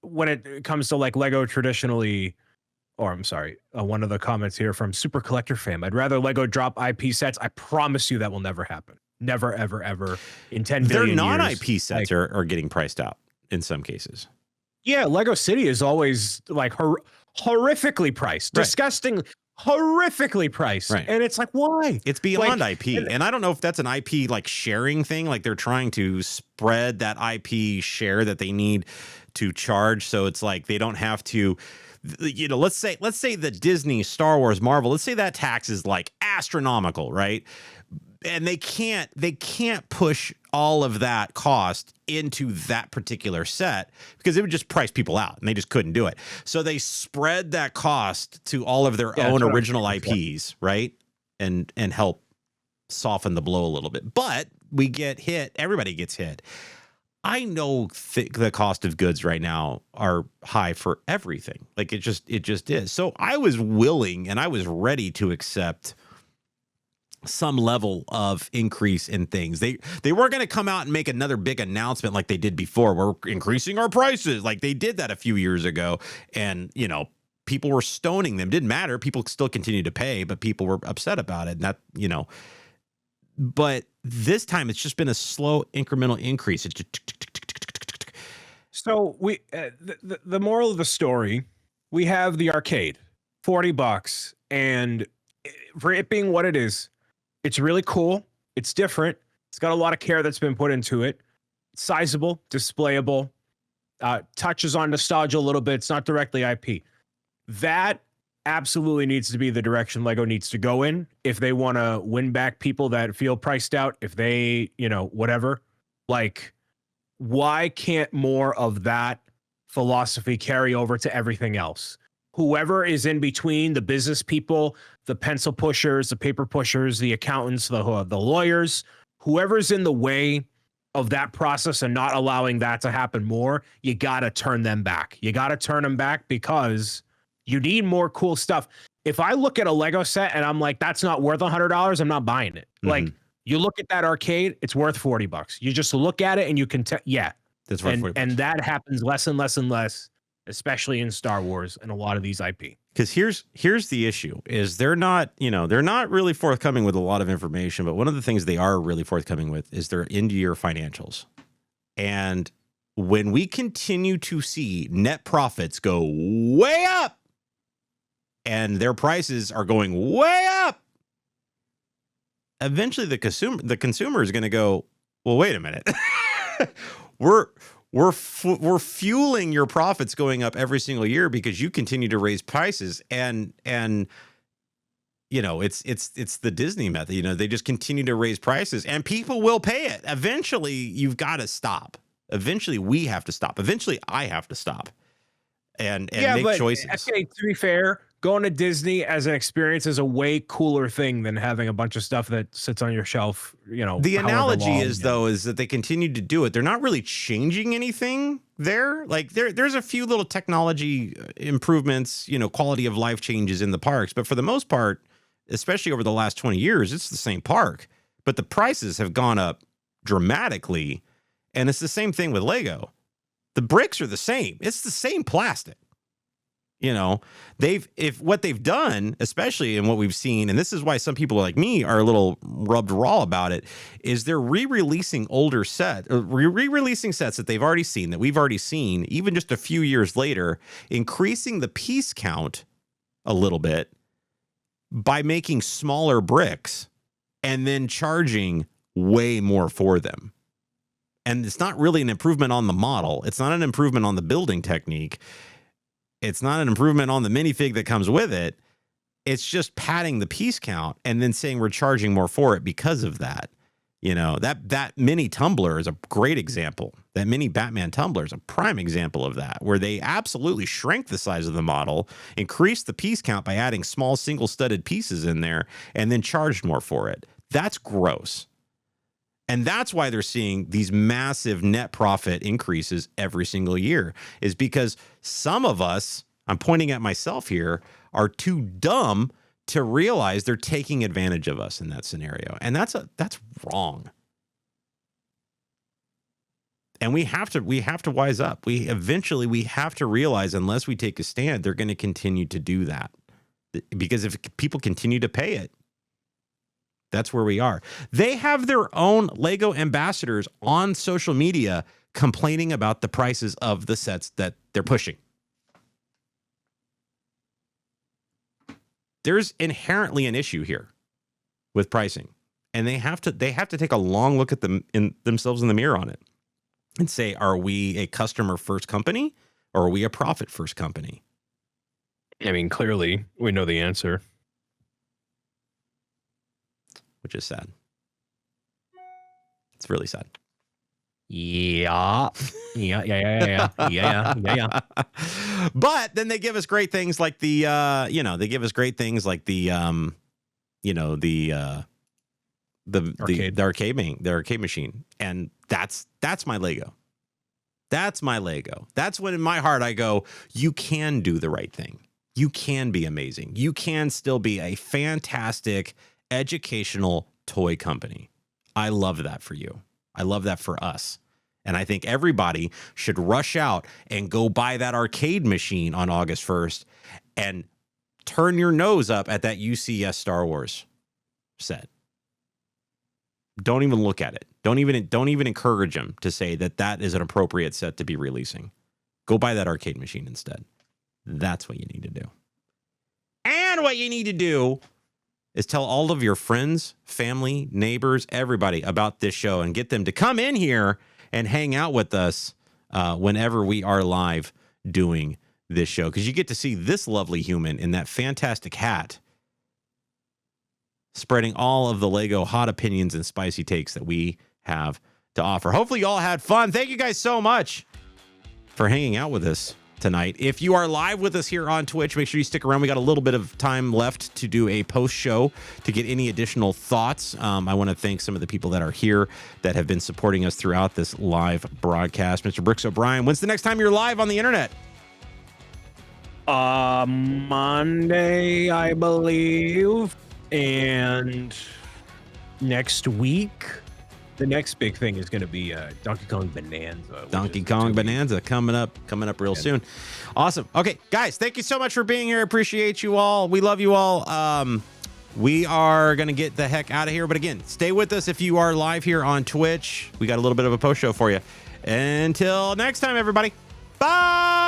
when it comes to like Lego traditionally, or I'm sorry, one of the comments here from Super Collector Fam, I'd rather Lego drop IP sets. I promise you that will never happen. Never, ever, ever in 10 billion years. Their non-IP sets are getting priced out in some cases. Yeah, Lego City is always like horrifically priced. Right. Disgusting, horrifically priced. Right. And it's like, why? It's beyond IP. And I don't know if that's an IP like sharing thing. Like they're trying to spread that IP share that they need to charge. So it's like they don't have to, let's say the Disney, Star Wars, Marvel, let's say that tax is like astronomical, right? And they can't push all of that cost into that particular set because it would just price people out, and they just couldn't do it. So they spread that cost to all of their own original IPs, right? And help soften the blow a little bit. But we get hit. Everybody gets hit. I know the cost of goods right now are high for everything. Like it just is. So I was willing and I was ready to accept some level of increase in things. They weren't going to come out and make another big announcement like they did before. We're increasing our prices. Like they did that a few years ago, and people were stoning them. Didn't matter. People still continued to pay, but people were upset about it. And that, but this time it's just been a slow incremental increase. It just So we the moral of the story, we have the arcade, $40, and for it being what it is, it's really cool. It's different. It's got a lot of care that's been put into it. It's sizable, displayable, touches on nostalgia a little bit. It's not directly IP. That absolutely needs to be the direction Lego needs to go in if they want to win back people that feel priced out. If they, whatever, like, why can't more of that philosophy carry over to everything else? Whoever is in between, the business people, the pencil pushers, the paper pushers, the accountants, the lawyers, whoever's in the way of that process and not allowing that to happen more, you got to turn them back. You got to turn them back because you need more cool stuff. If I look at a Lego set and I'm like, that's not worth $100, I'm not buying it. Like, You look at that arcade, it's worth $40. You just look at it and you can tell, yeah. That's worth $40. And that happens less and less and less, especially in Star Wars and a lot of these IP. Because here's the issue is they're not really forthcoming with a lot of information, but one of the things they are really forthcoming with is their end-year financials. And when we continue to see net profits go way up and their prices are going way up, eventually the consumer is going to go, well, wait a minute. We're fueling your profits going up every single year because you continue to raise prices, and you know it's the Disney method. You know, they just continue to raise prices and people will pay it. Eventually, you've got to stop. Eventually, we have to stop. Eventually, I have to stop and make choices. Okay, to be fair, going to Disney as an experience is a way cooler thing than having a bunch of stuff that sits on your shelf, you know. The analogy is that they continue to do it. They're not really changing anything there. Like there's a few little technology improvements, you know, quality of life changes in the parks, but for the most part, especially over the last 20 years, it's the same park, but the prices have gone up dramatically, and it's the same thing with Lego. The bricks are the same. It's the same plastic. You know, what they've done, especially in what we've seen, and this is why some people like me are a little rubbed raw about it, is they're re-releasing re-releasing sets that they've already seen, that we've already seen, even just a few years later, increasing the piece count a little bit by making smaller bricks and then charging way more for them. And it's not really an improvement on the model. It's not an improvement on the building technique. It's not an improvement on the minifig that comes with it. It's just padding the piece count and then saying we're charging more for it because of that. You know, that mini tumbler is a great example. That mini Batman tumbler is a prime example of that, where they absolutely shrank the size of the model, increased the piece count by adding small single studded pieces in there, and then charged more for it. That's gross. And that's why they're seeing these massive net profit increases every single year, is because some of us, I'm pointing at myself here, are too dumb to realize they're taking advantage of us in that scenario. And that's wrong. And we have to wise up. We have to realize, unless we take a stand, they're going to continue to do that. Because if people continue to pay it, that's where we are. They have their own Lego ambassadors on social media complaining about the prices of the sets that they're pushing. There's inherently an issue here with pricing, and they have to take a long look at themselves in the mirror on it and say, are we a customer first company or are we a profit first company? I mean, clearly we know the answer. Which is sad. It's really sad. Yeah. But then they give us great things like the arcade machine. And that's my Lego. That's my Lego. That's when in my heart I go, you can do the right thing. You can be amazing. You can still be a fantastic educational toy company. I love that for you. I love that for us. And I think everybody should rush out and go buy that arcade machine on August 1st and turn your nose up at that UCS Star Wars set. Don't even look at it. Don't even encourage them to say that is an appropriate set to be releasing. Go buy that arcade machine instead. That's what you need to do. And what you need to do is tell all of your friends, family, neighbors, everybody about this show and get them to come in here and hang out with us whenever we are live doing this show. Because you get to see this lovely human in that fantastic hat spreading all of the Lego hot opinions and spicy takes that we have to offer. Hopefully you all had fun. Thank you guys so much for hanging out with us tonight. If you are live with us here on Twitch, make sure you stick around. We got a little bit of time left to do a post show to get any additional thoughts. I want to thank some of the people that are here that have been supporting us throughout this live broadcast. Mr. Brooks O'Brien, when's the next time you're live on the internet? Monday, I believe. And next week, the next big thing is going to be Donkey Kong Bonanza. Donkey Kong Bonanza coming up real soon. Awesome. Okay, guys, thank you so much for being here. Appreciate you all. We love you all. We are going to get the heck out of here. But again, stay with us if you are live here on Twitch. We got a little bit of a post show for you. Until next time, everybody. Bye.